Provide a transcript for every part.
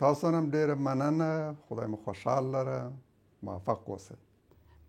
تاسو نم ډېره مننه، خدای مو خوشحال لره، موفق اوسئ।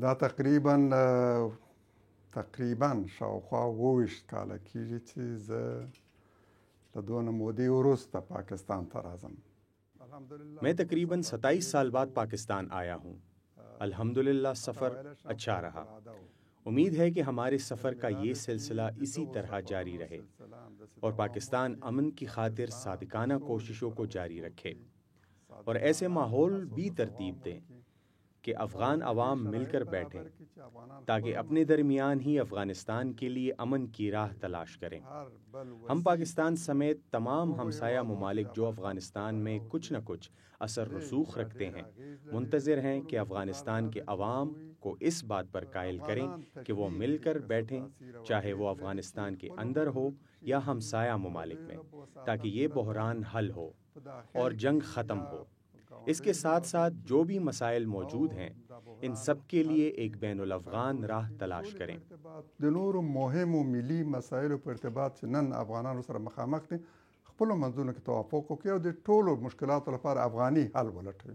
دا تقریبا شاوخوا 28 کاله کېږي چې زه له دونه مودې وروسته پاکستان ته راځم. میں تقریباً 27 سال بعد پاکستان آیا ہوں۔ الحمدللہ سفر اچھا رہا۔ امید ہے کہ ہمارے سفر کا یہ سلسلہ اسی طرح جاری رہے اور پاکستان امن کی خاطر صادقانہ کوششوں کو جاری رکھے اور ایسے ماحول بھی ترتیب دیں کہ افغان عوام مل کر بیٹھیں تاکہ اپنے درمیان ہی افغانستان کے لیے امن کی راہ تلاش کریں۔ ہم پاکستان سمیت تمام ہمسایہ ممالک جو افغانستان میں کچھ نہ کچھ اثر رسوخ رکھتے ہیں منتظر ہیں کہ افغانستان کے عوام کو اس بات پر قائل کریں کہ وہ مل کر بیٹھیں، چاہے وہ افغانستان کے اندر ہو یا ہمسایہ ممالک میں، تاکہ یہ بحران حل ہو اور جنگ ختم ہو۔ اس کے ساتھ ساتھ جو بھی مسائل موجود ہیں ان سب کے لیے ایک بین الافغان راہ تلاش کریں۔ د نورو مهمو ملي مسایلو په ارتباط چې نن افغانانو سره مخامخ دي خپلو منځونو کې توافق وکړي او د ټولو مشکلاتو لپاره افغاني حل ولټوي۔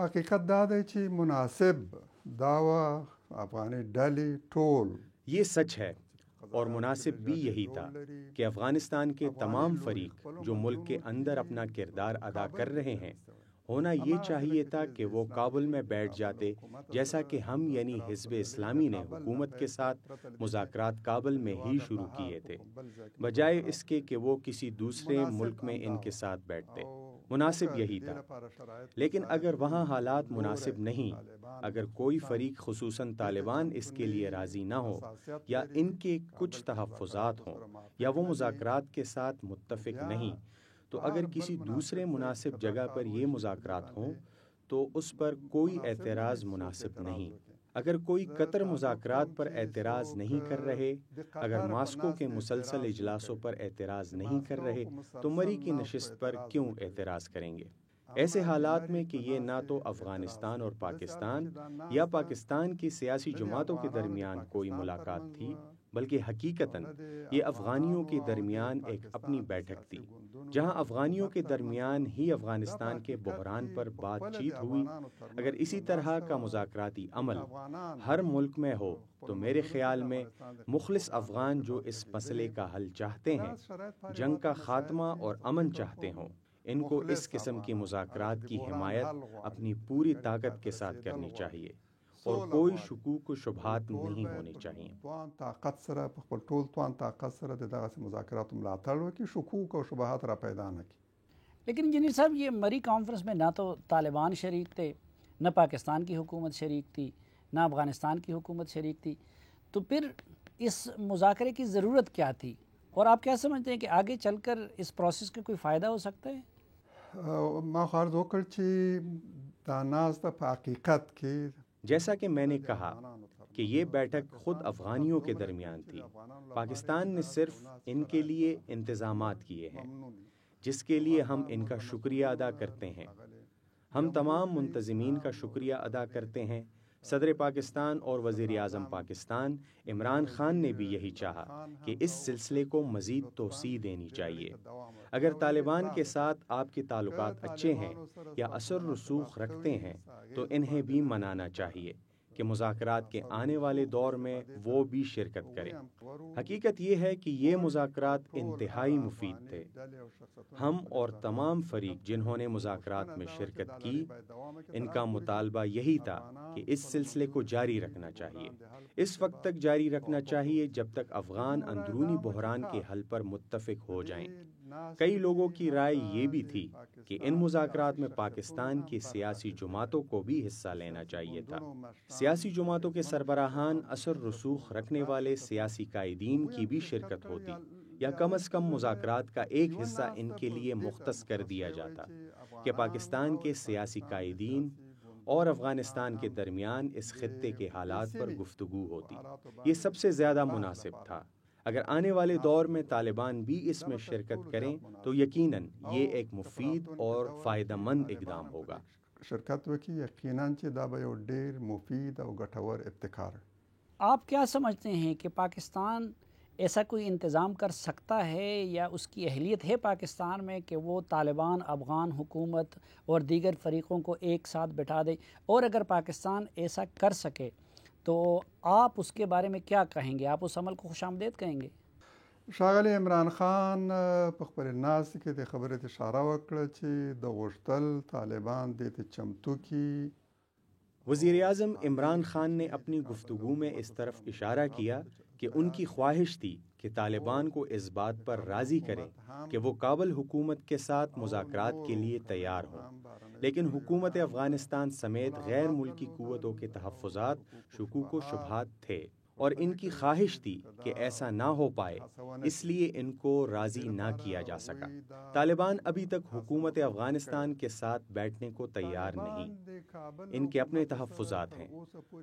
حقیقت دا دی چې مناسب داوا افغاني ډلې ټول یہ سچ ہے اور مناسب بھی یہی تھا کہ افغانستان کے تمام فریق جو ملک کے اندر اپنا کردار ادا کر رہے ہیں، ہونا یہ چاہیے تھا کہ وہ کابل میں بیٹھ جاتے، جیسا کہ ہم یعنی حزب اسلامی نے حکومت کے ساتھ مذاکرات کابل میں ہی شروع کیے تھے، بجائے اس کے کہ وہ کسی دوسرے ملک میں ان کے ساتھ بیٹھتے۔ مناسب یہی تھا، لیکن اگر وہاں حالات مناسب نہیں، اگر کوئی فریق خصوصاً طالبان اس کے لیے راضی نہ ہو، یا ان کے کچھ تحفظات ہوں، یا وہ مذاکرات کے ساتھ متفق نہیں، تو اگر کسی دوسرے مناسب جگہ پر یہ مذاکرات ہوں تو اس پر کوئی اعتراض مناسب نہیں۔ اگر کوئی قطر مذاکرات پر اعتراض نہیں کر رہے، اگر ماسکو کے مسلسل اجلاسوں پر اعتراض نہیں کر رہے، تو مری کی نشست پر کیوں اعتراض کریں گے؟ ایسے حالات میں کہ یہ نہ تو افغانستان اور پاکستان یا پاکستان کی سیاسی جماعتوں کے درمیان کوئی ملاقات تھی، بلکہ حقیقتاً یہ افغانیوں کے درمیان ایک اپنی بیٹھک تھی، جہاں افغانیوں کے درمیان ہی افغانستان کے بحران پر بات چیت ہوئی۔ اگر اسی طرح کا مذاکراتی عمل ہر ملک میں ہو تو میرے خیال میں مخلص افغان جو اس مسئلے کا حل چاہتے ہیں، جنگ کا خاتمہ اور امن چاہتے ہوں، ان کو اس قسم کی مذاکرات کی حمایت اپنی پوری طاقت کے ساتھ کرنی چاہیے، اور کوئی شکوک و شبہات نہیں ہونے چاہیے۔ طاقت سره په خپل ټول توان طاقت سره د دغه مذاکراتو ملاتړ وکړي، شکوک او شبهات را پیدا نه کړي۔ لیکن انجینئر صاحب، یہ مری کانفرنس میں نہ تو طالبان شریک تھے، نہ پاکستان کی حکومت شریک تھی، نہ افغانستان کی حکومت شریک تھی، تو پھر اس مذاکرے کی ضرورت کیا تھی؟ اور آپ کیا سمجھتے ہیں کہ آگے چل کر اس پروسیس کا کوئی فائدہ ہو سکتا ہے؟ ما خو عرض وکړ چې دا ناسته په حقیقت کې، جیسا کہ میں نے کہا کہ یہ بیٹھک خود افغانیوں کے درمیان تھی۔ پاکستان نے صرف ان کے لیے انتظامات کیے ہیں، جس کے لیے ہم ان کا شکریہ ادا کرتے ہیں۔ ہم تمام منتظمین کا شکریہ ادا کرتے ہیں۔ صدر پاکستان اور وزیر اعظم پاکستان عمران خان نے بھی یہی چاہا کہ اس سلسلے کو مزید توسیع دینی چاہیے۔ اگر طالبان کے ساتھ آپ کے تعلقات اچھے ہیں یا اثر رسوخ رکھتے ہیں تو انہیں بھی منانا چاہیے کہ مذاکرات کے آنے والے دور میں وہ بھی شرکت کریں۔ حقیقت یہ ہے کہ یہ مذاکرات انتہائی مفید تھے۔ ہم اور تمام فریق جنہوں نے مذاکرات میں شرکت کی، ان کا مطالبہ یہی تھا کہ اس سلسلے کو جاری رکھنا چاہیے، اس وقت تک جاری رکھنا چاہیے جب تک افغان اندرونی بحران کے حل پر متفق ہو جائیں۔ کئی لوگوں کی رائے یہ بھی تھی کہ ان مذاکرات میں پاکستان کی سیاسی جماعتوں کو بھی حصہ لینا چاہیے تھا۔ سیاسی جماعتوں کے سربراہان، اثر رسوخ رکھنے والے سیاسی قائدین کی بھی شرکت ہوتی، یا کم از کم مذاکرات کا ایک حصہ ان کے لیے مختص کر دیا جاتا کہ پاکستان کے سیاسی قائدین اور افغانستان کے درمیان اس خطے کے حالات پر گفتگو ہوتی۔ یہ سب سے زیادہ مناسب تھا۔ اگر آنے والے دور میں طالبان بھی اس میں شرکت کریں تو یقیناً یہ ایک مفید اور فائدہ مند اقدام ہوگا۔ شرکت وکړي، یقیناً چې دا به یو ډېر مفید او ګټور ابتکار۔ آپ کیا سمجھتے ہیں کہ پاکستان ایسا کوئی انتظام کر سکتا ہے یا اس کی اہلیت ہے پاکستان میں کہ وہ طالبان، افغان حکومت اور دیگر فریقوں کو ایک ساتھ بٹھا دے؟ اور اگر پاکستان ایسا کر سکے تو آپ اس کے بارے میں کیا کہیں گے؟ آپ اس عمل کو خوش آمدید کہیں گے؟ ښاغلی عمران خان په خپلې ناستې کې د خبرې ته اشاره وکړه چې د غوښتل طالبان دې ته چمتو کړي۔ وزیر اعظم عمران خان نے اپنی گفتگو میں اس طرف اشارہ کیا کہ ان کی خواہش تھی کہ طالبان کو اس بات پر راضی کریں کہ وہ کابل حکومت کے ساتھ مذاکرات کے لیے تیار ہوں، لیکن حکومت افغانستان سمیت غیر ملکی قوتوں کے تحفظات، شکوک و شبہات تھے، اور ان کی خواہش تھی کہ ایسا نہ ہو پائے، اس لیے ان کو راضی نہ کیا جا سکا۔ طالبان ابھی تک حکومت افغانستان کے ساتھ بیٹھنے کو تیار نہیں۔ ان کے اپنے تحفظات ہیں،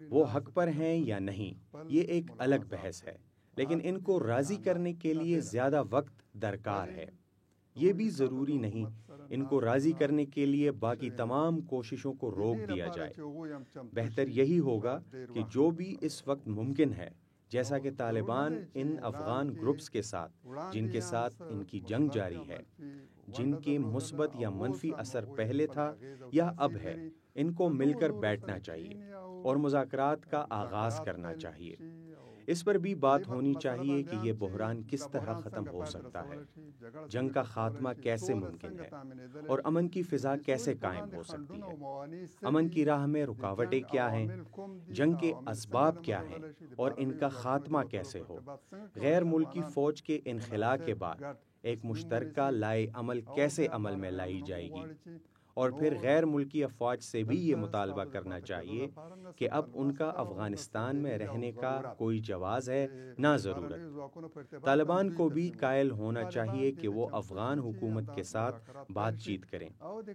وہ حق پر ہیں یا نہیں، یہ ایک الگ بحث ہے، لیکن ان کو راضی کرنے کے لیے زیادہ وقت درکار ہے۔ یہ بھی ضروری نہیں ان کو راضی کرنے کے لیے باقی تمام کوششوں کو روک دیا جائے۔ بہتر یہی ہوگا کہ جو بھی اس وقت ممکن ہے، جیسا کہ طالبان ان افغان گروپس کے ساتھ جن کے ساتھ ان کی جنگ جاری ہے، جن کے مثبت یا منفی اثر پہلے تھا یا اب ہے، ان کو مل کر بیٹھنا چاہیے اور مذاکرات کا آغاز کرنا چاہیے۔ اس پر بھی بات ہونی چاہیے کہ یہ بحران کس طرح ختم ہو سکتا ہے، جنگ کا خاتمہ کیسے ممکن ہے، اور امن کی فضا کیسے قائم ہو سکتی ہے۔ امن کی راہ میں رکاوٹیں کیا ہیں، جنگ کے اسباب کیا ہیں، اور ان کا خاتمہ کیسے ہو۔ غیر ملکی فوج کے انخلاء کے بعد ایک مشترکہ لائے عمل کیسے عمل میں لائی جائے گی؟ اور پھر غیر ملکی افواج سے بھی یہ مطالبہ کرنا چاہیے کہ اب ان کا افغانستان میں رہنے کا کوئی جواز ہے نہ ضرورت۔ طالبان کو بھی قائل ہونا چاہیے کہ وہ افغان حکومت کے ساتھ بات چیت کریں،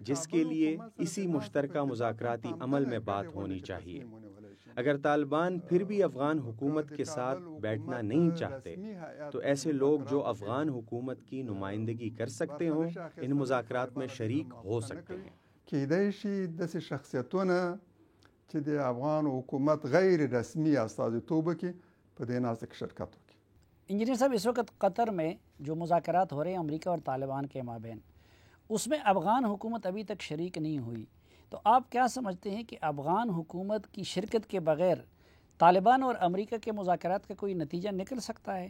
جس کے لیے اسی مشترکہ مذاکراتی عمل میں بات ہونی چاہیے۔ اگر طالبان پھر بھی افغان حکومت کے ساتھ بیٹھنا نہیں چاہتے تو ایسے لوگ جو افغان حکومت کی نمائندگی کر سکتے ہوں ان مذاکرات میں شریک ہو سکتے ہیں۔ کیدای شي داسې شخصیتونه چې د افغان حکومت غیر رسمي استازیتوب وکړي په دې ناست کې شرکت وکړي۔ انجینئر صاحب، اس وقت قطر میں جو مذاکرات ہو رہے ہیں امریکہ اور طالبان کے مابین، اس میں افغان حکومت ابھی تک شریک نہیں ہوئی، تو آپ کیا سمجھتے ہیں کہ افغان حکومت کی شرکت کے بغیر طالبان اور امریکہ کے مذاکرات کا کوئی نتیجہ نکل سکتا ہے؟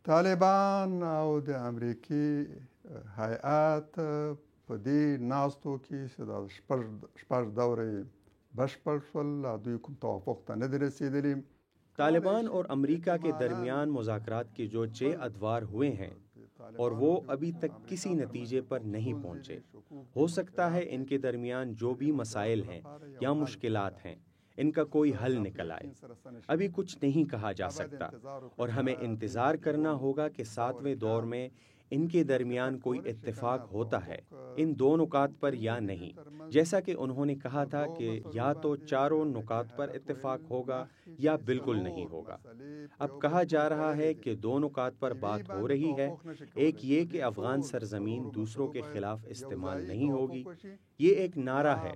طالبان او د امریکي هیئات په دې ناستو کې چې دا شپږ دورې بشپړ شول، دوی کوم توافق ته نه دي رسېدلي۔ طالبان اور امریکہ کے درمیان مذاکرات کے جو 6 ادوار ہوئے ہیں اور وہ ابھی تک کسی نتیجے پر نہیں پہنچے۔ ہو سکتا ہے ان کے درمیان جو بھی مسائل ہیں یا مشکلات ہیں ان کا کوئی حل نکل آئے، ابھی کچھ نہیں کہا جا سکتا، اور ہمیں انتظار کرنا ہوگا کہ 7ویں دور میں ان کے درمیان کوئی اتفاق ہوتا ہے ان 2 نکات پر یا نہیں، جیسا کہ انہوں نے کہا تھا کہ یا تو چاروں نکات پر اتفاق ہوگا یا بالکل نہیں ہوگا۔ اب کہا جا رہا ہے کہ 2 نکات پر بات ہو رہی ہے، ایک یہ کہ افغان سرزمین دوسروں کے خلاف استعمال نہیں ہوگی، یہ ایک نعرہ ہے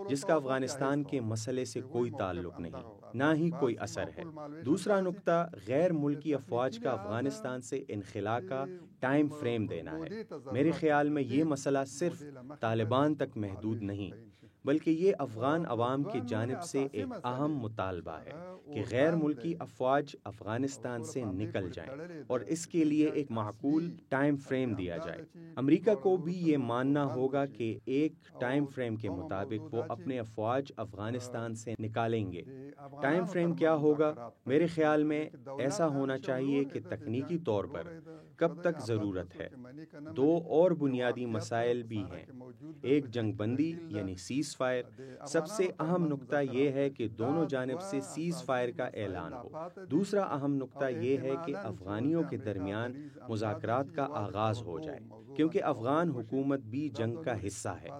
جس کا افغانستان کے مسئلے سے کوئی تعلق نہیں، نہ ہی کوئی اثر ہے۔ دوسرا نکتہ غیر ملکی افواج کا افغانستان سے انخلاء کا ٹائم فریم دینا ہے۔ میرے خیال میں یہ مسئلہ صرف طالبان تک محدود نہیں بلکہ یہ افغان عوام کی جانب سے ایک اہم مطالبہ ہے کہ غیر ملکی افواج افغانستان سے نکل جائیں اور اس کے لیے ایک معقول ٹائم فریم دیا جائے۔ امریکہ کو بھی یہ ماننا ہوگا کہ ایک ٹائم فریم کے مطابق وہ اپنے افواج افغانستان سے نکالیں گے۔ ٹائم فریم کیا ہوگا؟ میرے خیال میں ایسا ہونا چاہیے کہ تکنیکی طور پر کب تک ضرورت ہے۔ 2 اور بنیادی مسائل بھی ہیں، ایک جنگ بندی یعنی سیز فائر۔ سب سے اہم نکتہ یہ ہے کہ دونوں جانب سے سیز فائر کا اعلان ہو۔ دوسرا اہم نکتہ یہ ہے کہ افغانیوں کے درمیان مذاکرات کا آغاز ہو جائے، کیونکہ افغان حکومت بھی جنگ کا حصہ ہے،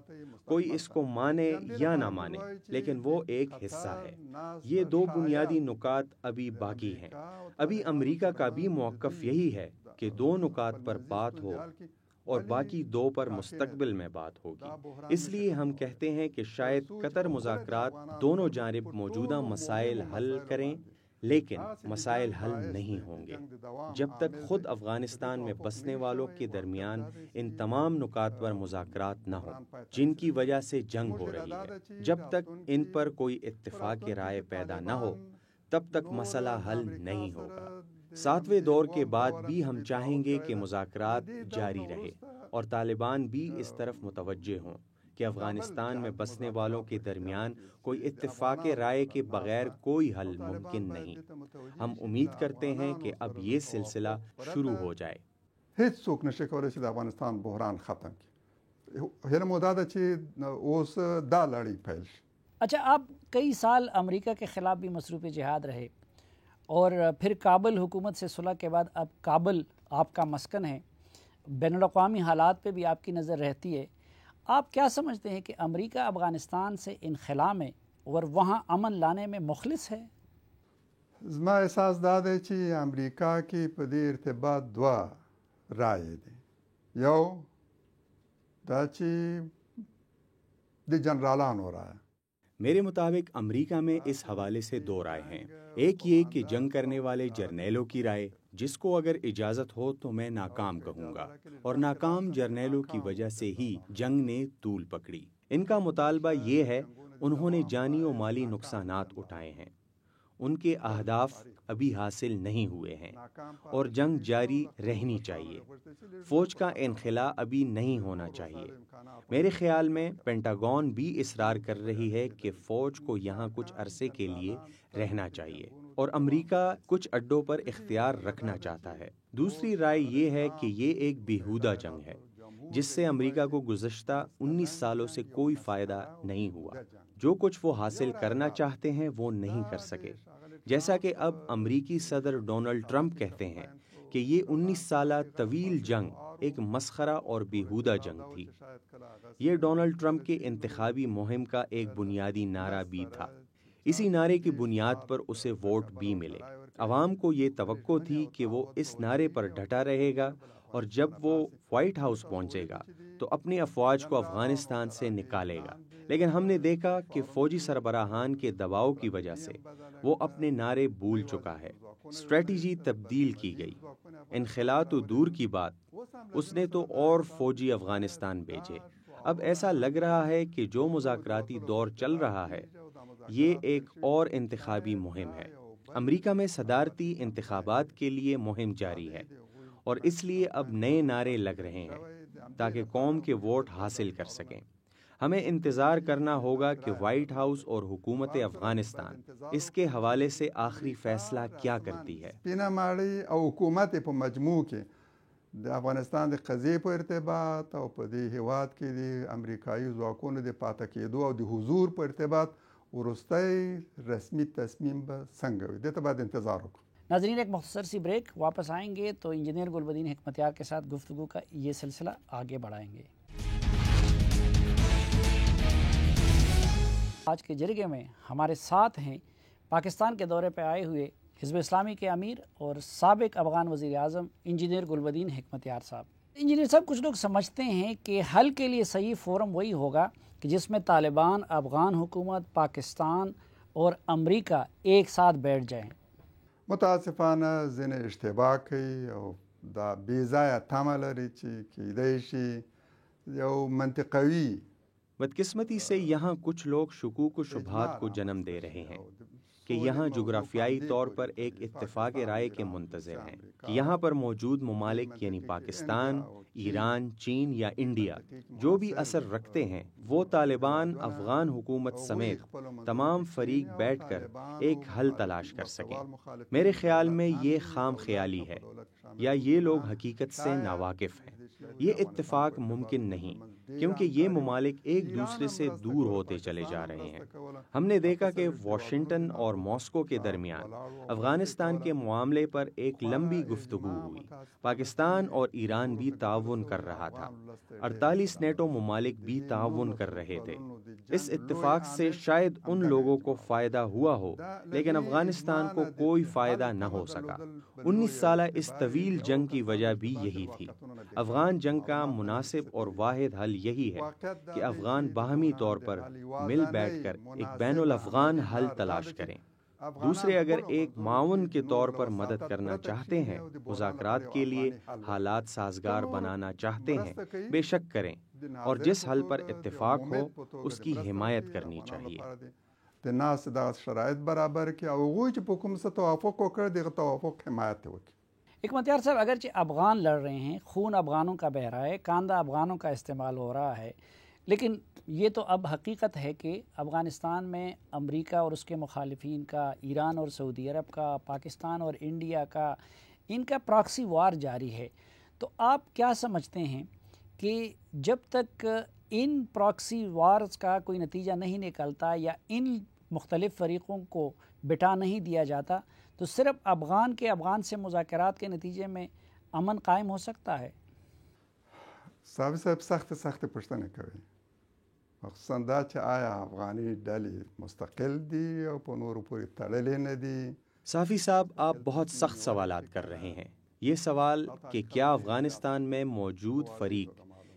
کوئی اس کو مانے یا نہ مانے لیکن وہ ایک حصہ ہے۔ یہ 2 بنیادی نکات ابھی باقی ہیں۔ ابھی امریکہ کا بھی موقف یہی ہے کہ 2 نکات پر بات ہو اور باقی 2 پر مستقبل میں بات ہوگی۔ اس لیے ہم کہتے ہیں کہ شاید قطر مذاکرات دونوں جانب موجودہ مسائل حل کریں، لیکن مسائل حل نہیں ہوں گے جب تک خود افغانستان میں بسنے والوں کے درمیان ان تمام نکات پر مذاکرات نہ ہوں جن کی وجہ سے جنگ ہو رہی ہے۔ جب تک ان پر کوئی اتفاق رائے پیدا نہ ہو تب تک مسئلہ حل نہیں ہوگا۔ 7ویں دور کے بعد بھی ہم چاہیں گے کہ مذاکرات جاری رہے اور طالبان بھی اس طرف متوجہ ہوں کہ افغانستان میں بسنے والوں کے درمیان کوئی اتفاق رائے کے بغیر کوئی حل ممکن نہیں۔ ہم امید کرتے ہیں کہ اب یہ سلسلہ شروع ہو جائے۔ هیڅ څوک نشي کولی چې د افغانستان بحران ختم کړي۔ هیله مو دا ده چې اوس دا لړۍ پیل شي۔ اچھا، آپ کئی سال امریکہ کے خلاف بھی مصروف جہاد رہے اور پھر کابل حکومت سے صلح کے بعد اب کابل آپ کا مسکن ہے، بین الاقوامی حالات پہ بھی آپ کی نظر رہتی ہے۔ آپ کیا سمجھتے ہیں کہ امریکہ افغانستان سے انخلاء میں اور وہاں امن لانے میں مخلص ہے؟ زما احساس دا دی چې امریکا کې په دې ارتباط 2 رایې دي، یو دا چې د جنرالانو رایه۔ میرے مطابق امریکہ میں اس حوالے سے 2 رائے ہیں، ایک یہ کہ جنگ کرنے والے جرنیلوں کی رائے جس کو اگر اجازت ہو تو میں ناکام کہوں گا، اور ناکام جرنیلوں کی وجہ سے ہی جنگ نے طول پکڑی۔ ان کا مطالبہ یہ ہے، انہوں نے جانی و مالی نقصانات اٹھائے ہیں، ان کے اہداف ابھی حاصل نہیں ہوئے ہیں اور جنگ جاری رہنی چاہیے، فوج کا انخلاء ابھی نہیں ہونا چاہیے۔ میرے خیال میں پینٹاگون بھی اصرار کر رہی ہے کہ فوج کو یہاں کچھ عرصے کے لیے رہنا چاہیے اور امریکہ کچھ اڈوں پر اختیار رکھنا چاہتا ہے۔ دوسری رائے یہ ہے کہ یہ ایک بیہودہ جنگ ہے جس سے امریکہ کو گزشتہ 19 سالوں سے کوئی فائدہ نہیں ہوا۔ جو کچھ وہ حاصل کرنا چاہتے ہیں وہ نہیں کر سکے، جیسا کہ اب امریکی صدر ڈونلڈ ٹرمپ کہتے ہیں کہ یہ 19 سالہ طویل جنگ ایک مسخرہ اور بیہودہ جنگ تھی۔ یہ ڈونلڈ ٹرمپ کے انتخابی مہم کا ایک بنیادی نعرہ بھی تھا۔ اسی نعرے کی بنیاد پر اسے ووٹ بھی ملے۔ عوام کو یہ توقع تھی کہ وہ اس نعرے پر ڈٹا رہے گا اور جب وہ وائٹ ہاؤس پہنچے گا تو اپنی افواج کو افغانستان سے نکالے گا، لیکن ہم نے دیکھا کہ فوجی سربراہان کے دباؤ کی وجہ سے وہ اپنے نعرے بھول چکا ہے۔ اسٹریٹجی تبدیل کی گئی۔ انخلا تو دور کی بات، اس نے تو اور فوجی افغانستان بھیجے۔ اب ایسا لگ رہا ہے کہ جو مذاکراتی دور چل رہا ہے یہ ایک اور انتخابی مہم ہے۔ امریکہ میں صدارتی انتخابات کے لیے مہم جاری ہے اور اس لیے اب نئے نعرے لگ رہے ہیں تاکہ قوم کے ووٹ حاصل کر سکیں۔ ہمیں انتظار کرنا ہوگا کہ وائٹ ہاؤس اور حکومت افغانستان اس کے حوالے سے آخری فیصلہ کیا کرتی ہے۔ سپینه او حکومت په مجموع کې د افغانستان د قضیې په ارتباط او په دې هیواد کې د امریکایي ځواکونو د پاتې کېدو او د حضور په ارتباط وروستی رسمی تصمیم به څنګه وي، دې ته باید انتظار وکړو۔ ناظرین ایک مختصر سی بریک، واپس آئیں گے تو انجینئر گلبدین حکمتیار کے ساتھ گفتگو کا یہ سلسلہ آگے بڑھائیں گے۔ آج کے جرگے میں ہمارے ساتھ ہیں پاکستان کے دورے پہ آئے ہوئے حزب اسلامی کے امیر اور سابق افغان وزیر اعظم انجینئر گلبدین حکمتیار صاحب۔ انجینئر صاحب، کچھ لوگ سمجھتے ہیں کہ حل کے لیے صحیح فورم وہی ہوگا کہ جس میں طالبان، افغان حکومت، پاکستان اور امریکہ ایک ساتھ بیٹھ جائیں۔ متاسفانه ځینې اشتباه کوي او دا بې ځایه تمه لري چې کیدای شي یو منطقوي بدقسمتی سے یہاں کچھ لوگ شکوک و شبہات کو جنم دے رہے ہیں کہ یہاں جغرافیائی طور پر ایک اتفاق رائے کے منتظر ہیں کہ یہاں پر موجود ممالک یعنی پاکستان، ایران، چین یا انڈیا جو بھی اثر رکھتے ہیں وہ طالبان، افغان حکومت سمیت تمام فریق بیٹھ کر ایک حل تلاش کر سکیں۔ میرے خیال میں یہ خام خیالی ہے یا یہ لوگ حقیقت سے ناواقف ہیں۔ یہ اتفاق ممکن نہیں کیونکہ یہ ممالک ایک دوسرے سے دور ہوتے چلے جا رہے ہیں۔ ہم نے دیکھا کہ واشنگٹن اور ماسکو کے درمیان افغانستان کے معاملے پر ایک لمبی گفتگو ہوئی۔ پاکستان اور ایران بھی تعاون کر رہا تھا، 48 نیٹو ممالک بھی تعاون کر رہے تھے۔ اس اتفاق سے شاید ان لوگوں کو فائدہ ہوا ہو لیکن افغانستان کو کوئی فائدہ نہ ہو سکا۔ 19 سالہ اس طویل جنگ کی وجہ بھی یہی تھی۔ افغان جنگ کا مناسب اور واحد حل یہی ہے کہ افغان باہمی طور پر مل بیٹھ کر ایک بین الافغان حل تلاش کریں۔ دوسرے اگر ایک معاون کے طور پر مدد کرنا چاہتے ہیں، مذاکرات کے لیے حالات سازگار بنانا چاہتے ہیں، بے شک کریں اور جس حل پر اتفاق ہو اس کی حمایت کرنی چاہیے۔ د ناس دغه شرایط برابر کړي او هغوی چې په کوم څه توافق وکړي دغه توافق حمایت وکړي۔ حکمتیار صاحب، اگرچہ افغان لڑ رہے ہیں، خون افغانوں کا بہہ رہا ہے، کاندھا افغانوں کا استعمال ہو رہا ہے، لیکن یہ تو اب حقیقت ہے کہ افغانستان میں امریکہ اور اس کے مخالفین کا، ایران اور سعودی عرب کا، پاکستان اور انڈیا کا، ان کا پراکسی وار جاری ہے۔ تو آپ کیا سمجھتے ہیں کہ جب تک ان پراکسی وارز کا کوئی نتیجہ نہیں نکلتا یا ان مختلف فریقوں کو بٹا نہیں دیا جاتا تو صرف افغان کے افغان سے مذاکرات کے نتیجے میں امن قائم ہو سکتا ہے؟ صاحب سخت پوښتنه کوي، خصوصا دا چې آیا افغاني ډلې مستقل دي او په نورو پورې تړلې نه دي؟ صافی صاحب، آپ بہت سخت سوالات کر رہے ہیں۔ یہ سوال کہ کیا افغانستان میں موجود فریق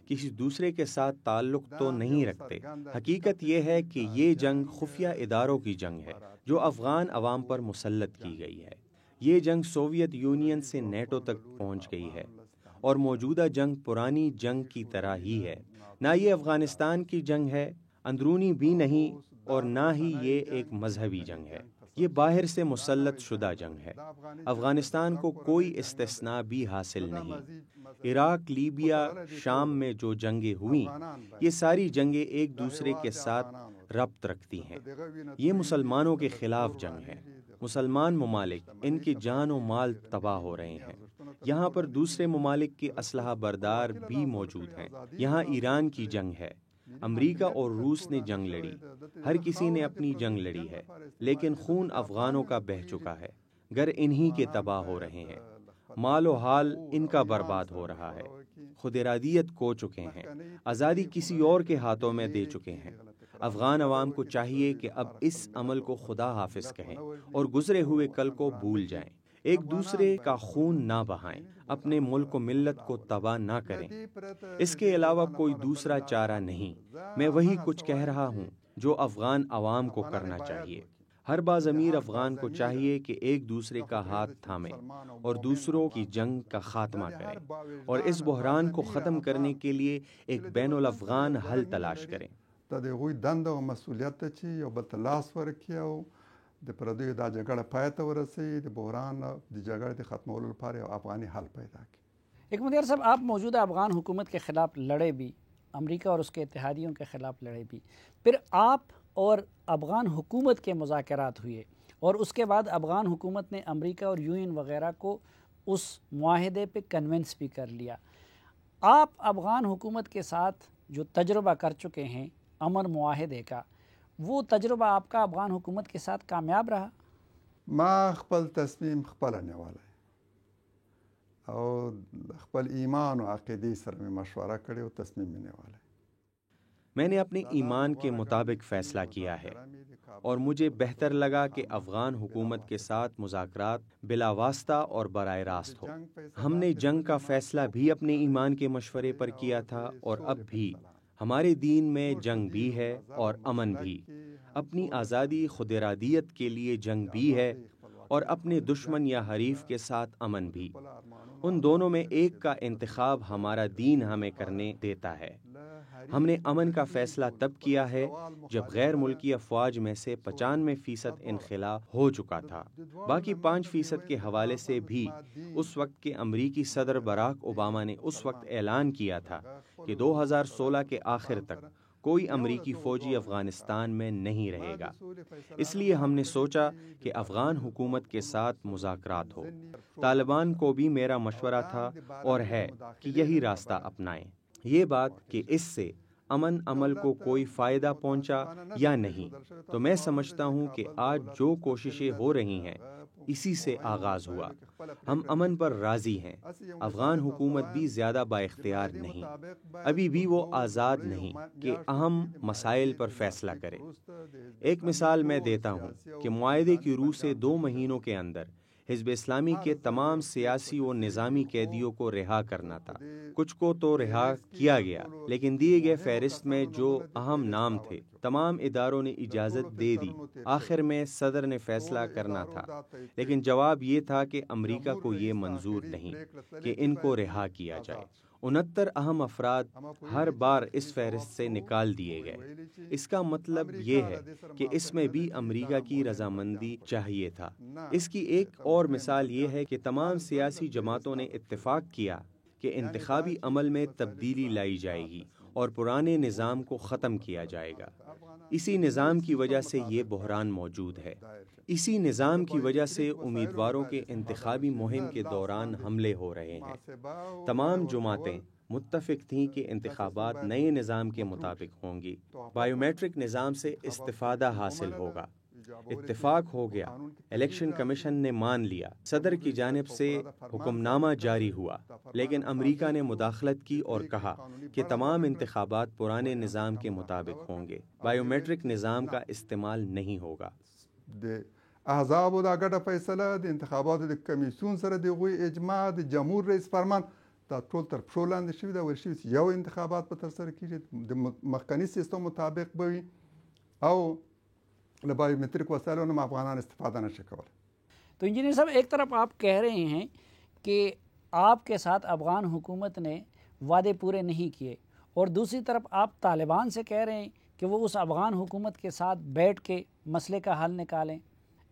کسی دوسرے کے ساتھ تعلق تو نہیں رکھتے۔ حقیقت یہ ہے کہ یہ جنگ خفیہ اداروں کی جنگ ہے جو افغان عوام پر مسلط کی گئی ہے۔ یہ جنگ سوویت یونین سے نیٹو تک پہنچ گئی ہے اور موجودہ جنگ پرانی جنگ کی طرح ہی ہے۔ نہ یہ افغانستان کی جنگ ہے، اندرونی بھی نہیں، اور نہ ہی یہ ایک مذہبی جنگ ہے۔ یہ باہر سے مسلط شدہ جنگ ہے۔ افغانستان کو کوئی استثناء بھی حاصل نہیں۔ عراق، لیبیا، شام میں جو جنگیں ہوئیں، یہ ساری جنگیں ایک دوسرے کے ساتھ ربط رکھتی ہیں۔ یہ مسلمانوں کے خلاف جنگ ہے مسلمان ممالک ان کی جان و مال تباہ ہو رہے ہیں۔ یہاں پر دوسرے ممالک کے اسلحہ بردار بھی موجود ہیں۔ یہاں ایران کی جنگ ہے، امریکہ اور روس نے جنگ لڑی، ہر کسی نے اپنی جنگ لڑی ہے، لیکن خون افغانوں کا بہہ چکا ہے، گھر انہی کے تباہ ہو رہے ہیں، مال و حال ان کا برباد ہو رہا ہے، خود ارادیت کھو چکے ہیں، آزادی کسی اور کے ہاتھوں میں دے چکے ہیں۔ افغان عوام کو چاہیے کہ اب اس عمل کو خدا حافظ کہیں اور گزرے ہوئے کل کو بھول جائیں، ایک دوسرے کا خون نہ بہائیں، اپنے ملک و ملت کو تباہ نہ کریں۔ اس کے علاوہ کوئی دوسرا چارہ نہیں۔ میں وہی کچھ کہہ رہا ہوں جو افغان عوام کو کرنا چاہیے۔ ہر باضمیر افغان کو چاہیے کہ ایک دوسرے کا ہاتھ تھامیں اور دوسروں کی جنگ کا خاتمہ کریں اور اس بحران کو ختم کرنے کے لیے ایک بین الافغان حل تلاش کریں۔ د هغوی دنده او مسؤلیت ده چې یو بل ته لاس ورکړي او د پردیو دا جګړه پای ته ورسوي، د بحران د جګړې د ختمولو لپاره یو افغاني حل پیدا کړي۔ حکمتیار صاحب، آپ موجودہ افغان حکومت کے خلاف لڑے بھی، امریکہ اور اس کے اتحادیوں کے خلاف لڑے بھی، پھر آپ اور افغان حکومت کے مذاکرات ہوئے اور اس کے بعد افغان حکومت نے امریکہ اور یو این وغیرہ کو اس معاہدے پہ کنونس بھی کر لیا۔ آپ افغان حکومت کے ساتھ جو تجربہ کر چکے ہیں امن معاہدے کا، وہ تجربہ آپ کا افغان حکومت کے ساتھ کامیاب رہا؟ ما خپل تصمیم خپله نیولی او خپل ایمان او عقیدې سره مې مشوره کړې او تصمیم مې نیولی۔ میں نے اپنے ایمان کے مطابق فیصلہ کیا ہے اور مجھے بہتر لگا کہ افغان حکومت کے ساتھ مذاکرات بلا واسطہ اور براہ راست ہو۔ ہم نے جنگ کا فیصلہ بھی اپنے ایمان کے مشورے پر کیا تھا اور اب بھی ہمارے دین میں جنگ بھی ہے اور امن بھی، اپنی آزادی خود ارادیت کے لیے جنگ بھی ہے اور اپنے دشمن یا حریف کے ساتھ امن بھی۔ ان دونوں میں ایک کا انتخاب ہمارا دین ہمیں کرنے دیتا ہے۔ ہم نے امن کا فیصلہ تب کیا ہے جب غیر ملکی افواج میں سے 95% انخلا ہو چکا تھا۔ باقی 5% کے حوالے سے بھی اس وقت کے امریکی صدر براک اوباما نے اس وقت اعلان کیا تھا کہ 2016 کے آخر تک کوئی امریکی فوجی افغانستان میں نہیں رہے گا۔ اس لیے ہم نے سوچا کہ افغان حکومت کے ساتھ مذاکرات ہو۔ طالبان کو بھی میرا مشورہ تھا اور ہے کہ یہی راستہ اپنائیں۔ یہ بات کہ اس سے امن عمل کو کوئی فائدہ پہنچا یا نہیں، تو میں سمجھتا ہوں کہ آج جو کوششیں ہو رہی ہیں اسی سے آغاز ہوا۔ ہم امن پر راضی ہیں۔ افغان حکومت بھی زیادہ با اختیار نہیں، ابھی بھی وہ آزاد نہیں کہ اہم مسائل پر فیصلہ کرے۔ ایک مثال میں دیتا ہوں کہ معاہدے کی روح سے 2 مہینوں کے اندر حزب اسلامی کے تمام سیاسی و نظامی قیدیوں کو رہا کرنا تھا۔ کچھ کو تو رہا کیا گیا، لیکن دیے گئے فہرست میں جو اہم نام تھے تمام اداروں نے اجازت دے دی۔ آخر میں صدر نے فیصلہ کرنا تھا، لیکن جواب یہ تھا کہ امریکہ کو یہ منظور نہیں کہ ان کو رہا کیا جائے۔ 69 اہم افراد ہر بار اس فہرست سے نکال دیے گئے۔ اس کا مطلب یہ ہے کہ اس میں بھی امریکہ کی رضامندی چاہیے تھا۔ اس کی ایک اور مثال یہ ہے کہ تمام سیاسی جماعتوں نے اتفاق کیا کہ انتخابی عمل میں تبدیلی لائی جائے گی اور پرانے نظام کو ختم کیا جائے گا۔ اسی نظام کی وجہ سے یہ بحران موجود ہے۔ اسی نظام کی وجہ سے امیدواروں کے انتخابی مہم کے دوران حملے ہو رہے ہیں۔ تمام جماعتیں متفق تھیں کہ انتخابات نئے نظام کے مطابق ہوں گی، بائیو میٹرک نظام سے استفادہ حاصل ہوگا۔ اتفاق ہو گیا، الیکشن کمیشن نے مان لیا، صدر کی جانب سے حکم نامہ جاری ہوا، لیکن امریکہ نے مداخلت کی اور کہا کہ تمام انتخابات پرانے نظام کے مطابق ہوں گے، بائیو میٹرک نظام کا استعمال نہیں ہوگا۔ احزابو دا ګډه فیصله د انتخاباتو د کمیسیون سره د هغوی اجماع د جمهور رئیس فرمان دا ټول تر پښو لاندې شوي ده، ویل شوي چې یو انتخابات به ترسره کیږي د مخکني سیستم مطابق به وي او له بایومترک وسایلو نه افغانان استفاده نشي کولی۔ تو انجینئر صاحب، ایک طرف آپ کہہ رہے ہیں کہ آپ کے ساتھ افغان حکومت نے وعدے پورے نہیں کیے، اور دوسری طرف آپ طالبان سے کہہ رہے ہیں کہ وہ اس افغان حکومت کے ساتھ بیٹھ کے مسئلے کا حل نکالیں۔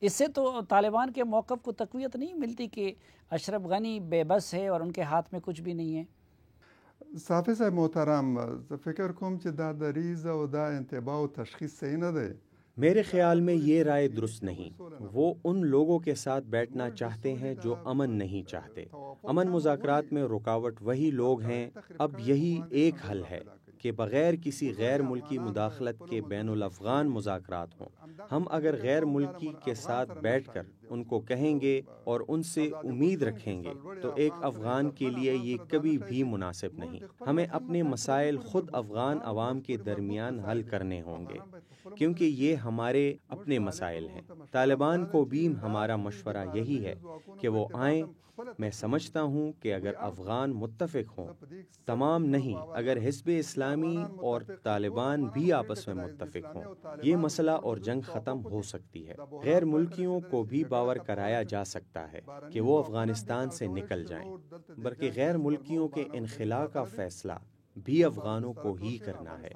اس سے تو طالبان کے موقف کو تقویت نہیں ملتی کہ اشرف غنی بے بس ہے اور ان کے ہاتھ میں کچھ بھی نہیں ہے؟ صافی صاحب محترم، زه فکر کوم چې دا دریځ او دا انتباه او تشخیص صحیح نه دی، میرے خیال میں یہ رائے درست نہیں۔ وہ ان لوگوں کے ساتھ بیٹھنا چاہتے ہیں جو امن نہیں چاہتے۔ امن مذاکرات میں رکاوٹ وہی لوگ ہیں۔ اب یہی ایک حل ہے کہ بغیر کسی غیر ملکی مداخلت کے بین الافغان مذاکرات ہوں۔ ہم اگر غیر ملکی کے ساتھ بیٹھ کر ان کو کہیں گے اور ان سے امید رکھیں گے تو ایک افغان کے لیے یہ کبھی بھی مناسب نہیں۔ ہمیں اپنے مسائل خود افغان عوام کے درمیان حل کرنے ہوں گے، کیونکہ یہ ہمارے اپنے مسائل ہیں۔ طالبان کو بھی ہمارا مشورہ یہی ہے کہ وہ آئیں۔ میں سمجھتا ہوں کہ اگر افغان متفق ہوں، تمام نہیں، اگر حزب اسلامی اور طالبان بھی آپس میں متفق ہوں، یہ مسئلہ اور جنگ ختم ہو سکتی ہے۔ غیر ملکیوں کو بھی باور کرایا جا سکتا ہے کہ وہ افغانستان سے نکل جائیں، بلکہ غیر ملکیوں کے انخلا کا فیصلہ بھی افغانوں کو ہی کرنا ہے۔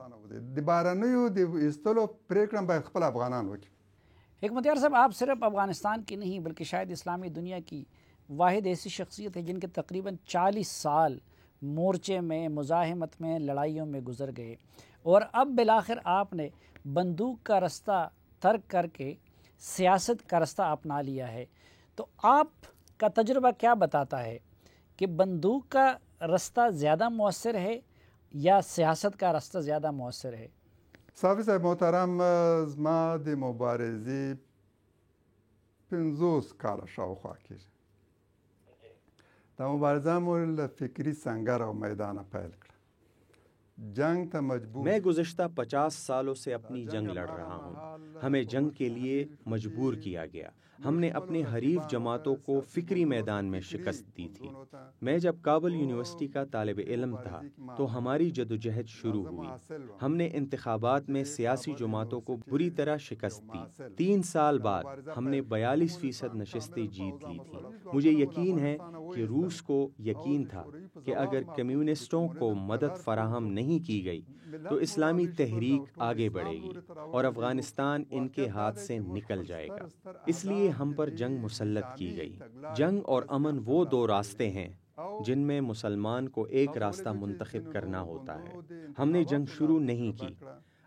حکمتیار صاحب، آپ صرف افغانستان کی نہیں بلکہ شاید اسلامی دنیا کی واحد ایسی شخصیت ہے جن کے تقریباً 40 سال مورچے میں، مزاحمت میں، لڑائیوں میں گزر گئے، اور اب بالآخر آپ نے بندوق کا رستہ ترک کر کے سیاست کا رستہ اپنا لیا ہے۔ تو آپ کا تجربہ کیا بتاتا ہے کہ بندوق کا رستہ زیادہ مؤثر ہے یا سیاست کا رستہ زیادہ مؤثر ہے؟ صافی صاحب محترم، زما د مبارزې 50 کاله شاوخوا کېږي. دا مبارزه مو له فکري سنگر او میدانه پیل کړه. جنگ ته مجبور. میں گزشتہ 50 سالوں سے اپنی جنگ لڑ رہا ہوں۔ ہمیں جنگ کے لیے مجبور کیا گیا۔ ہم نے اپنے حریف جماعتوں کو فکری میدان میں شکست دی تھی۔ میں جب کابل یونیورسٹی کا طالب علم تھا تو ہماری جدوجہد شروع ہوئی۔ ہم نے انتخابات میں سیاسی جماعتوں کو بری طرح شکست دی۔ 3 سال بعد ہم نے 42% نشستیں جیت لی تھیں۔ مجھے یقین ہے کہ روس کو یقین تھا کہ اگر کمیونسٹوں کو مدد فراہم نہیں کی گئی تو اسلامی تحریک آگے بڑھے گی اور افغانستان ان کے ہاتھ سے نکل جائے گا۔ اس لیے ہم پر جنگ مسلط کی گئی۔ جنگ اور امن وہ 2 راستے ہیں جن میں مسلمان کو ایک راستہ منتخب کرنا ہوتا ہے۔ ہم نے جنگ شروع نہیں کی۔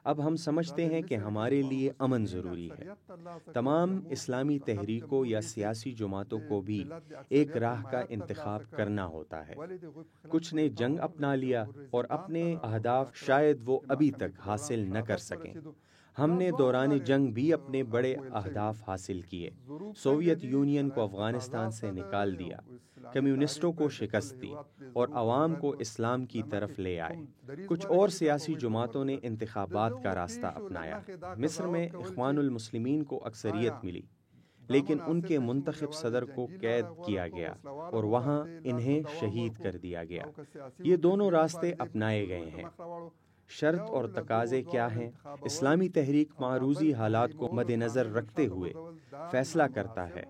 اب ہم سمجھتے ہیں کہ ہمارے لیے امن ضروری ہے۔ تمام اسلامی تحریکوں یا سیاسی جماعتوں کو بھی ایک راہ کا انتخاب کرنا ہوتا ہے۔ کچھ نے جنگ اپنا لیا اور اپنے اہداف شاید وہ ابھی تک حاصل نہ کر سکیں۔ ہم نے دوران جنگ بھی اپنے بڑے اہداف حاصل کیے۔ سوویت یونین کو افغانستان سے نکال دیا، کمیونسٹوں کو شکست دی اور عوام کو اسلام کی طرف لے آئے۔ کچھ اور سیاسی جماعتوں نے انتخابات کا راستہ اپنایا۔ مصر میں اخوان المسلمین کو اکثریت ملی، لیکن ان کے منتخب صدر کو قید کیا گیا اور وہاں انہیں شہید کر دیا گیا۔ یہ دونوں راستے اپنائے گئے ہیں۔ شرط اور تقاضے کیا ہیں؟ اسلامی تحریک معروضی حالات کو مد نظر رکھتے ہوئے فیصلہ کرتا ہے۔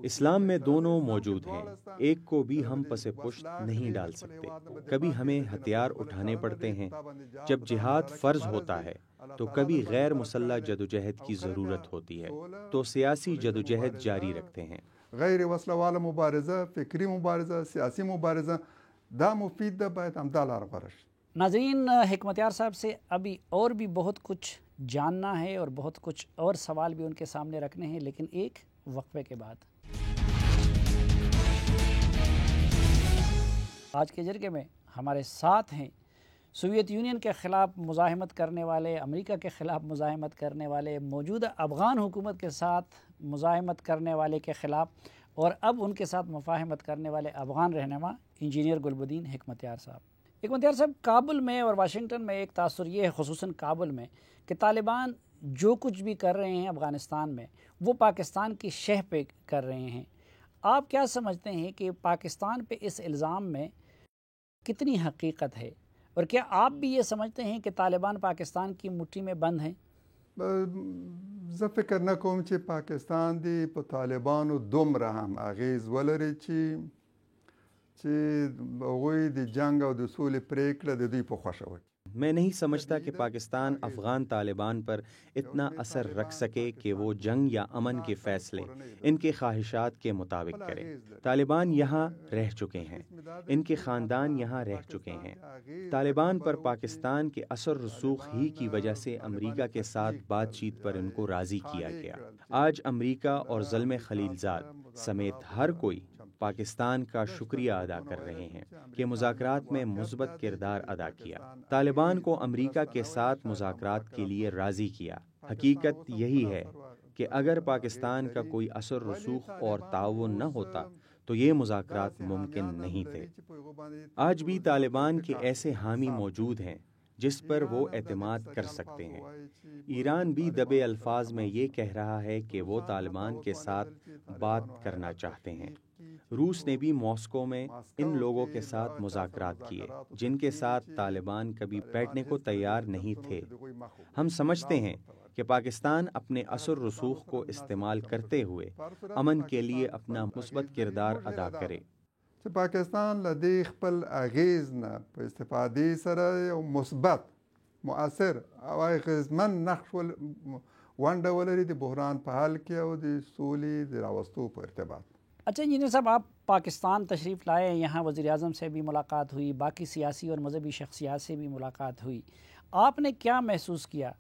اسلام میں دونوں موجود ہیں، ایک کو بھی ہم پس پشت نہیں ڈال سکتے۔ کبھی ہمیں ہتھیار اٹھانے پڑتے ہیں جب جہاد فرض ہوتا ہے، تو کبھی غیر مسلح جدوجہد کی ضرورت ہوتی ہے، تو سیاسی جدوجہد جاری رکھتے ہیں۔ غیر وسله واله مبارزه، فکری مبارزه، سیاسی مبارزه دا مفید ده، باید همدا لار غوره شي۔ ناظرین، حکمتیار صاحب سے ابھی اور بھی بہت کچھ جاننا ہے اور بہت کچھ اور سوال بھی ان کے سامنے رکھنے ہیں، لیکن ایک وقفے کے بعد۔ آج کے جرگے میں ہمارے ساتھ ہیں سوویت یونین کے خلاف مزاحمت کرنے والے، امریکہ کے خلاف مزاحمت کرنے والے، موجودہ افغان حکومت کے ساتھ مزاحمت کرنے والے کے خلاف اور اب ان کے ساتھ مفاہمت کرنے والے افغان رہنما انجینئر گلبدین حکمتیار صاحب۔ حکمتیار صاحب، کابل میں اور واشنگٹن میں ایک تاثر یہ ہے، خصوصاً کابل میں، کہ طالبان جو کچھ بھی کر رہے ہیں افغانستان میں وہ پاکستان کی شہ پہ کر رہے ہیں۔ آپ کیا سمجھتے ہیں کہ پاکستان پہ اس الزام میں کتنی حقیقت ہے، اور کیا آپ بھی یہ سمجھتے ہیں کہ طالبان پاکستان کی مٹھی میں بند ہیں؟ زه فکر نه کوم چې پاکستان دی په طالبانو دومره هم اغیز ولري چې هغوی د جنگ او د سولې پریکړه د دوی په خوښه وکړي. میں نہیں سمجھتا کہ پاکستان افغان طالبان پر اتنا اثر رکھ سکے کہ وہ جنگ یا امن کے فیصلے ان کے خواہشات کے مطابق کرے۔ طالبان یہاں رہ چکے ہیں، ان کے خاندان یہاں رہ چکے ہیں۔ طالبان پر پاکستان کے اثر رسوخ ہی کی وجہ سے امریکہ کے ساتھ بات چیت پر ان کو راضی کیا گیا۔ آج امریکہ اور زلمے خلیلزاد سمیت ہر کوئی پاکستان کا شکریہ ادا کر رہے ہیں کہ مذاکرات میں مثبت کردار ادا کیا، طالبان کو امریکہ کے ساتھ مذاکرات کے لیے راضی کیا۔ حقیقت یہی ہے کہ اگر پاکستان کا کوئی اثر رسوخ اور تعاون نہ ہوتا تو یہ مذاکرات ممکن نہیں تھے۔ آج بھی طالبان کے ایسے حامی موجود ہیں جس پر وہ اعتماد کر سکتے ہیں۔ ایران بھی دبے الفاظ میں یہ کہہ رہا ہے کہ وہ طالبان کے ساتھ بات کرنا چاہتے ہیں۔ روس نے بھی ماسکو میں ان لوگوں کے ساتھ مذاکرات کیے جن کے ساتھ طالبان کبھی بیٹھنے کو تیار نہیں تھے۔ ہم سمجھتے ہیں کہ پاکستان اپنے اثر رسوخ کو استعمال کرتے ہوئے امن کے لیے اپنا مثبت کردار ادا کرے۔ پاکستان لدی خپل اغیز نه په استفادې سره یو مثبت مؤثر او اغیزمن نقش ونډه ولري د بحران په حل کې او د سولې د راوستو په ارتباط۔ اچھا انجینئر صاحب، آپ پاکستان تشریف لائے، یہاں وزیر اعظم سے بھی ملاقات ہوئی، باقی سیاسی اور مذہبی شخصیات سے بھی ملاقات ہوئی، آپ نے کیا محسوس کیا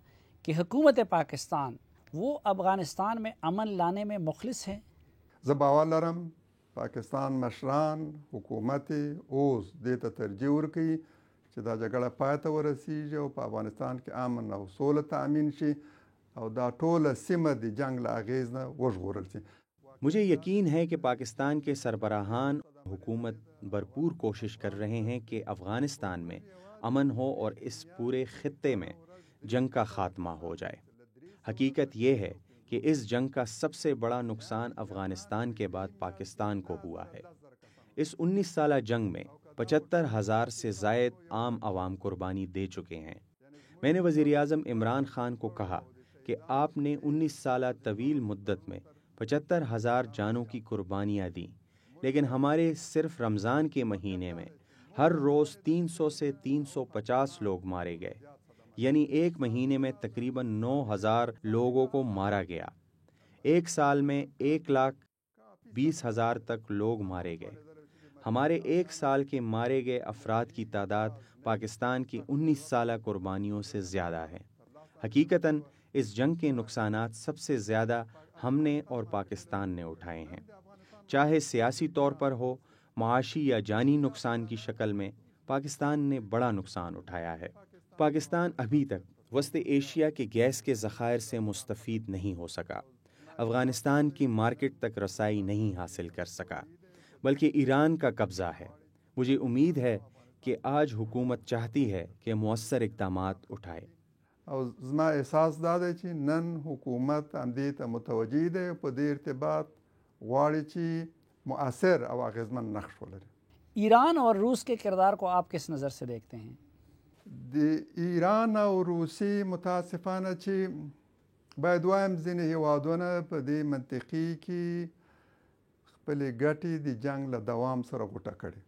کہ حکومت پاکستان وہ افغانستان میں امن لانے میں مخلص ہے؟ زه باور لرم پاکستان مشران حکومت اوس دې ته ترجیح ورکوي چې دا جګړه پای ته ورسیږي او په افغانستان کې امن او سوله تأمین شي او دا ټوله سیمه د جنگ له اغیز نه وژغورل شي۔ مجھے یقین ہے کہ پاکستان کے سربراہان حکومت بھرپور کوشش کر رہے ہیں کہ افغانستان میں امن ہو اور اس پورے خطے میں جنگ کا خاتمہ ہو جائے۔ حقیقت یہ ہے کہ اس جنگ کا سب سے بڑا نقصان افغانستان کے بعد پاکستان کو ہوا ہے۔ اس 19 سالہ جنگ میں 75,000 سے زائد عام عوام قربانی دے چکے ہیں۔ میں نے وزیر اعظم عمران خان کو کہا کہ آپ نے 19 سالہ طویل مدت میں 75,000 جانوں کی قربانیاں دیں، لیکن ہمارے صرف رمضان کے مہینے میں ہر روز 300 سے 350 لوگ مارے گئے، یعنی ایک مہینے میں تقریباً 9,000 لوگوں کو مارا گیا۔ ایک سال میں 1,20,000 تک لوگ مارے گئے۔ ہمارے ایک سال کے مارے گئے افراد کی تعداد پاکستان کی 19 سالہ قربانیوں سے زیادہ ہے۔ حقیقتاً اس جنگ کے نقصانات سب سے زیادہ ہم نے اور پاکستان نے اٹھائے ہیں، چاہے سیاسی طور پر ہو، معاشی یا جانی نقصان کی شکل میں پاکستان نے بڑا نقصان اٹھایا ہے۔ پاکستان ابھی تک وسط ایشیا کے گیس کے ذخائر سے مستفید نہیں ہو سکا، افغانستان کی مارکیٹ تک رسائی نہیں حاصل کر سکا، بلکہ ایران کا قبضہ ہے۔ مجھے امید ہے کہ آج حکومت چاہتی ہے کہ مؤثر اقدامات اٹھائے۔ او زما احساس دا دی چې نن حکومت همدې ته متوجه دی، په دې ارتباط غواړي چې مؤثر او اغیزمن نقش ولري۔ ایران اور روس کے کردار کو آپ کس نظر سے دیکھتے ہیں؟ د ایران او روسي متاسفانه چې باید وایم ځینې هیوادونه په دې منطقې کې خپلې ګټې د جنگ له دوام سره غوټه کړي۔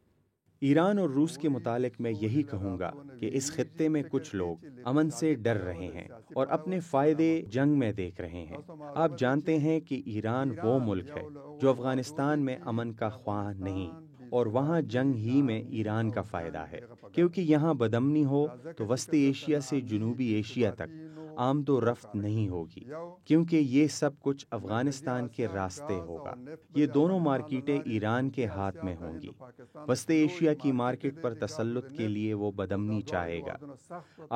ایران اور روس کے متعلق میں یہی کہوں گا کہ اس خطے میں کچھ لوگ امن سے ڈر رہے ہیں اور اپنے فائدے جنگ میں دیکھ رہے ہیں۔ آپ جانتے ہیں کہ ایران وہ ملک ہے جو افغانستان میں امن کا خواہاں نہیں، اور وہاں جنگ ہی میں ایران کا فائدہ ہے، کیونکہ یہاں بدامنی ہو تو وسط ایشیا سے جنوبی ایشیا تک آمد و رفت نہیں ہوگی، کیونکہ یہ سب کچھ افغانستان کے راستے ہوگا۔ یہ دونوں مارکیٹیں ایران کے ہاتھ میں ہوں گی۔ وسط ایشیا کی مارکیٹ پر تسلط کے لیے وہ بدامنی چاہے گا۔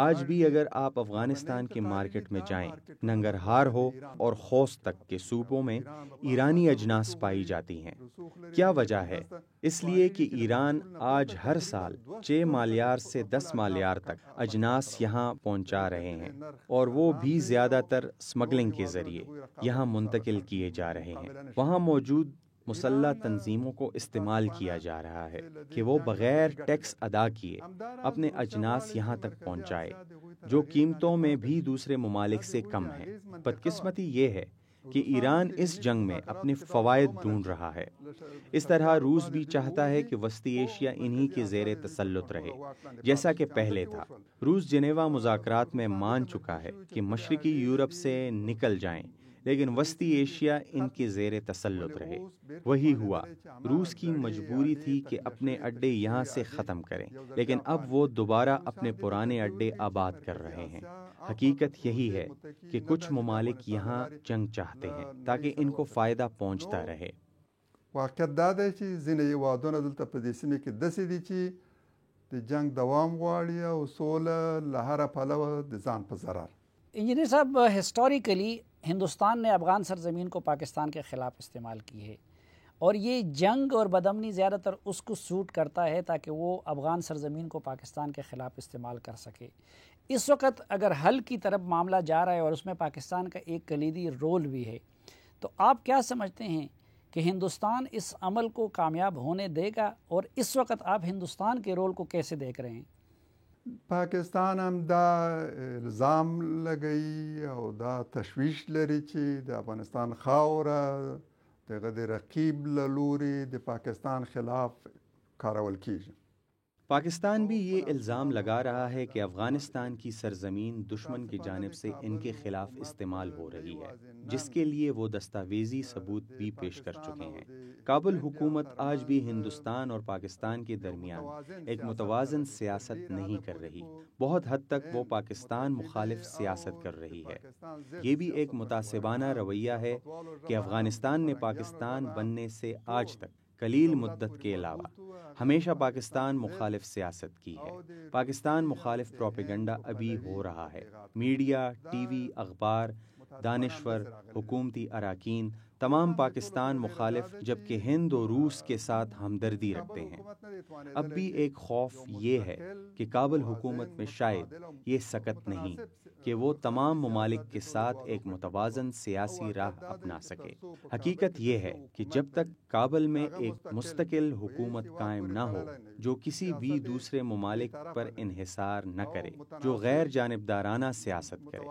آج بھی اگر آپ افغانستان کی مارکیٹ میں جائیں، ننگرہار ہو اور خوست تک کے صوبوں میں ایرانی اجناس پائی جاتی ہیں۔ کیا وجہ ہے؟ اس لیے کہ ایران آج ہر سال 6 مالیار سے 10 مالیار تک اجناس یہاں پہنچا رہے ہیں، اور وہ بھی زیادہ تر اسمگلنگ کے ذریعے یہاں منتقل کیے جا رہے ہیں۔ وہاں موجود مسلح تنظیموں کو استعمال کیا جا رہا ہے کہ وہ بغیر ٹیکس ادا کیے اپنے اجناس یہاں تک پہنچائے، جو قیمتوں میں بھی دوسرے ممالک سے کم ہیں۔ بدقسمتی یہ ہے کہ ایران اس جنگ میں اپنے فوائد ڈھونڈ رہا ہے۔ اس طرح روس بھی چاہتا ہے کہ وسطی ایشیا انہی کے زیر تسلط رہے جیسا کہ پہلے تھا۔ روس جنیوا مذاکرات میں مان چکا ہے کہ مشرقی یورپ سے نکل جائیں لیکن وسطی ایشیا ان کے زیر تسلط رہے۔ وہی ہوا۔ روس کی مجبوری تھی کہ اپنے اڈے یہاں سے ختم کریں، لیکن اب وہ دوبارہ اپنے پرانے اڈے آباد کر رہے ہیں۔ حقیقت یہی ہے کہ کچھ ممالک یہاں جنگ چاہتے ہیں تاکہ ان کو فائدہ پہنچتا رہے۔ واقعیت دا دی چې ځینې هیوادونه دلته په دې سیمه کې داسې دي چې د جنگ دوام غواړي او سوله له هره پلوه د ځان په ضرر۔ انجینئر صاحب، ہسٹوریکلی ہندوستان نے افغان سرزمین کو پاکستان کے خلاف استعمال کی ہے، اور یہ جنگ اور بدامنی زیادہ تر اس کو سوٹ کرتا ہے تاکہ وہ افغان سرزمین کو پاکستان کے خلاف استعمال کر سکے۔ اس وقت اگر حل کی طرف معاملہ جا رہا ہے اور اس میں پاکستان کا ایک کلیدی رول بھی ہے، تو آپ کیا سمجھتے ہیں کہ ہندوستان اس عمل کو کامیاب ہونے دے گا، اور اس وقت آپ ہندوستان کے رول کو کیسے دیکھ رہے ہیں؟ پاکستان هم دا الزام لګوي او دا تشویش لري چې د افغانستان خاوره دغه د رقیب له لوري د پاکستان خلاف کارول کیږي۔ پاکستان بھی یہ الزام لگا رہا ہے کہ افغانستان کی سرزمین دشمن کی جانب سے ان کے خلاف استعمال ہو رہی ہے، جس کے لیے وہ دستاویزی ثبوت بھی پیش کر چکے ہیں۔ کابل حکومت آج بھی ہندوستان اور پاکستان کے درمیان ایک متوازن سیاست نہیں کر رہی، بہت حد تک وہ پاکستان مخالف سیاست کر رہی ہے۔ یہ بھی ایک متعصبانہ رویہ ہے کہ افغانستان نے پاکستان بننے سے آج تک قلیل مدت کے علاوہ ہمیشہ پاکستان مخالف سیاست کی ہے۔ پاکستان مخالف پروپیگنڈا ابھی ہو رہا ہے۔ میڈیا، ٹی وی، اخبار، دانشور، حکومتی اراکین تمام پاکستان مخالف، جبکہ ہند و روس کے ساتھ ہمدردی رکھتے ہیں۔ اب بھی ایک خوف یہ ہے کہ کابل حکومت میں شاید یہ سکت نہیں کہ وہ تمام ممالک کے ساتھ ایک متوازن سیاسی راہ اپنا سکے۔ حقیقت یہ ہے کہ جب تک کابل میں ایک مستقل حکومت قائم نہ ہو جو کسی بھی دوسرے ممالک پر انحصار نہ کرے، جو غیر جانبدارانہ سیاست کرے،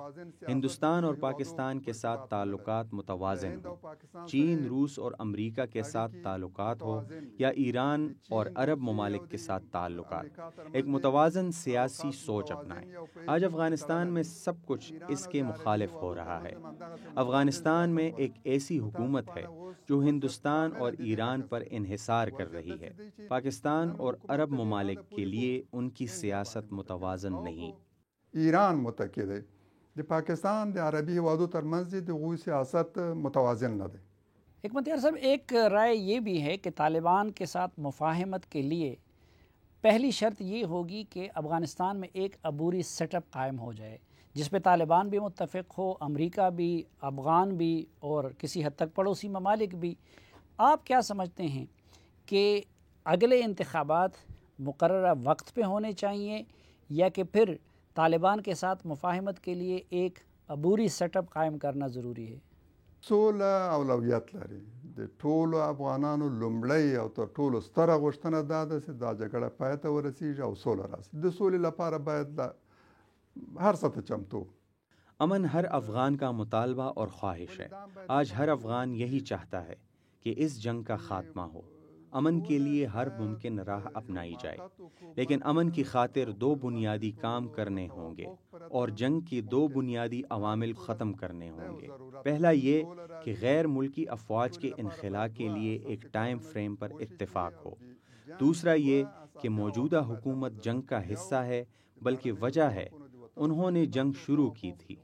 ہندوستان اور پاکستان کے ساتھ تعلقات متوازن ہوں، چین، روس اور امریکہ کے ساتھ تعلقات ہو یا ایران اور عرب ممالک کے ساتھ تعلقات، ایک متوازن سیاسی سوچ اپنائیں۔ آج افغانستان میں سب کچھ اس کے مخالف ہو رہا ہے۔ افغانستان میں ایک ایسی حکومت ہے جو ہندوستان اور ایران پر انحصار کر رہی ہے۔ پاکستان اور عرب ممالک کے لیے ان کی سیاست متوازن نہیں۔ ایران متکد ہے، د پاکستان د عربي هیوادو ترمنځ د هغوی سیاست متوازن نه دی۔ حکمت یار صاحب، ایک رائے یہ بھی ہے کہ طالبان کے ساتھ مفاہمت کے لیے پہلی شرط یہ ہوگی کہ افغانستان میں ایک عبوری سیٹ اپ قائم ہو جائے جس پہ طالبان بھی متفق ہو، امریکہ بھی، افغان بھی، اور کسی حد تک پڑوسی ممالک بھی۔ آپ کیا سمجھتے ہیں کہ اگلے انتخابات مقررہ وقت پہ ہونے چاہیے، یا کہ پھر طالبان کے ساتھ مفاہمت کے لیے ایک عبوری سیٹ اپ قائم کرنا ضروری ہے؟ سوله اولویت لري. د ټولو افغانانو لومړی او تر ټولو ستره غوښتنه دا ده چې دا جګړه پای ته ورسیږي او سوله راسي. د سولې لپاره باید هر څه ته چمتو. امن ہر افغان کا مطالبہ اور خواہش ہے۔ آج ہر افغان یہی چاہتا ہے کہ اس جنگ کا خاتمہ ہو، امن کے لیے ہر ممکن راہ اپنائی جائے، لیکن امن کی خاطر دو بنیادی کام کرنے ہوں گے اور جنگ کی دو بنیادی عوامل ختم کرنے ہوں گے۔ پہلا یہ کہ غیر ملکی افواج کے انخلاء کے لیے ایک ٹائم فریم پر اتفاق ہو۔ دوسرا یہ کہ موجودہ حکومت جنگ کا حصہ ہے، بلکہ وجہ ہے انہوں نے جنگ شروع کی تھی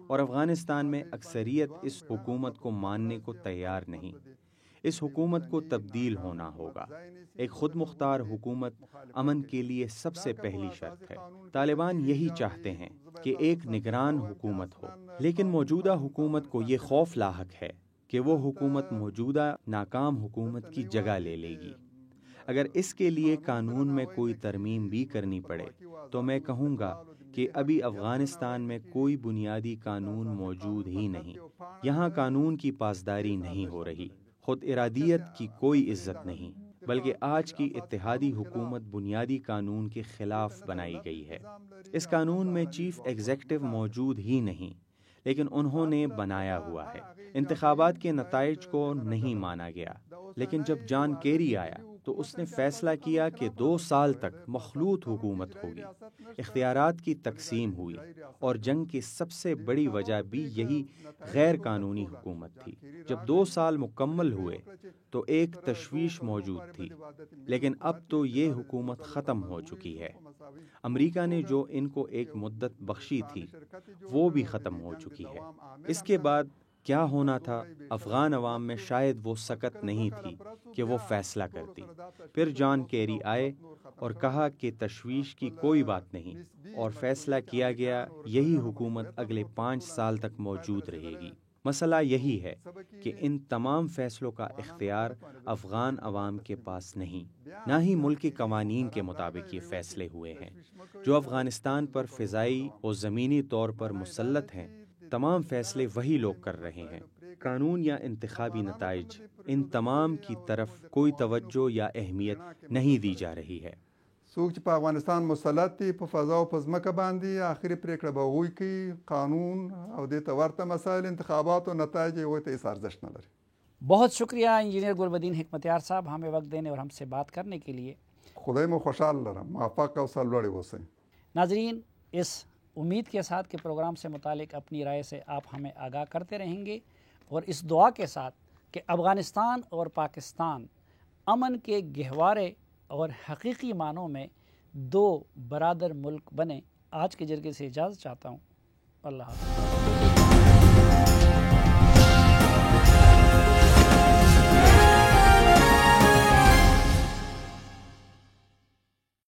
اور افغانستان میں اکثریت اس حکومت کو ماننے کو تیار نہیں۔ اس حکومت کو تبدیل ہونا ہوگا۔ ایک خود مختار حکومت امن کے لیے سب سے پہلی شرط ہے۔ طالبان یہی چاہتے ہیں کہ ایک نگران حکومت ہو، لیکن موجودہ حکومت کو یہ خوف لاحق ہے کہ وہ حکومت موجودہ ناکام حکومت کی جگہ لے لے گی۔ اگر اس کے لیے قانون میں کوئی ترمیم بھی کرنی پڑے تو میں کہوں گا کہ ابھی افغانستان میں کوئی بنیادی قانون موجود ہی نہیں۔ یہاں قانون کی پاسداری نہیں ہو رہی، خود ارادیت کی کوئی عزت نہیں، بلکہ آج کی اتحادی حکومت بنیادی قانون کے خلاف بنائی گئی ہے۔ اس قانون میں چیف ایگزیکٹو موجود ہی نہیں، لیکن انہوں نے بنایا ہوا ہے۔ انتخابات کے نتائج کو نہیں مانا گیا، لیکن جب جان کیری آیا تو اس نے فیصلہ کیا کہ 2 سال تک مخلوط حکومت ہوگی۔ اختیارات کی تقسیم ہوئی، اور جنگ کی سب سے بڑی وجہ بھی یہی غیر قانونی حکومت تھی۔ جب 2 سال مکمل ہوئے تو ایک تشویش موجود تھی، لیکن اب تو یہ حکومت ختم ہو چکی ہے۔ امریکہ نے جو ان کو ایک مدت بخشی تھی وہ بھی ختم ہو چکی ہے۔ اس کے بعد کیا ہونا تھا، افغان عوام میں شاید وہ سکت نہیں تھی کہ وہ فیصلہ کرتی۔ پھر جان کیری آئے اور کہا کہ تشویش کی کوئی بات نہیں، اور فیصلہ کیا گیا یہی حکومت اگلے 5 سال تک موجود رہے گی۔ مسئلہ یہی ہے کہ ان تمام فیصلوں کا اختیار افغان عوام کے پاس نہیں، نہ ہی ملک کے قوانین کے مطابق یہ فیصلے ہوئے ہیں۔ جو افغانستان پر فضائی اور زمینی طور پر مسلط ہیں، تمام فیصلے وہی لوگ کر رہے ہیں۔ قانون یا انتخابی نتائج، ان تمام کی طرف کوئی توجہ یا اہمیت نہیں دی جا رہی ہے۔ څوک چې په افغانستان مسلط دي په فضا او په ځمکه باندې، آخري پرېکړه به هغوی کوي، قانون او دې ته ورته مسایل، انتخابات او نتایج یې هغوی ته هېڅ ارزښت نه لري۔ بہت شکریہ انجینئر گلبدین حکمتیار صاحب، ہمیں وقت دینے اور ہم سے بات کرنے کے لیے۔ خدای مو خوشحال لرم، موفق او سرلوړي اوسئ۔ ناظرین، اس امید کے ساتھ کہ پروگرام سے متعلق اپنی رائے سے آپ ہمیں آگاہ کرتے رہیں گے، اور اس دعا کے ساتھ کہ افغانستان اور پاکستان امن کے گہوارے اور حقیقی معنوں میں 2 برادر ملک بنے، آج کے جرگے سے اجازت چاہتا ہوں۔ اللہ حافظ۔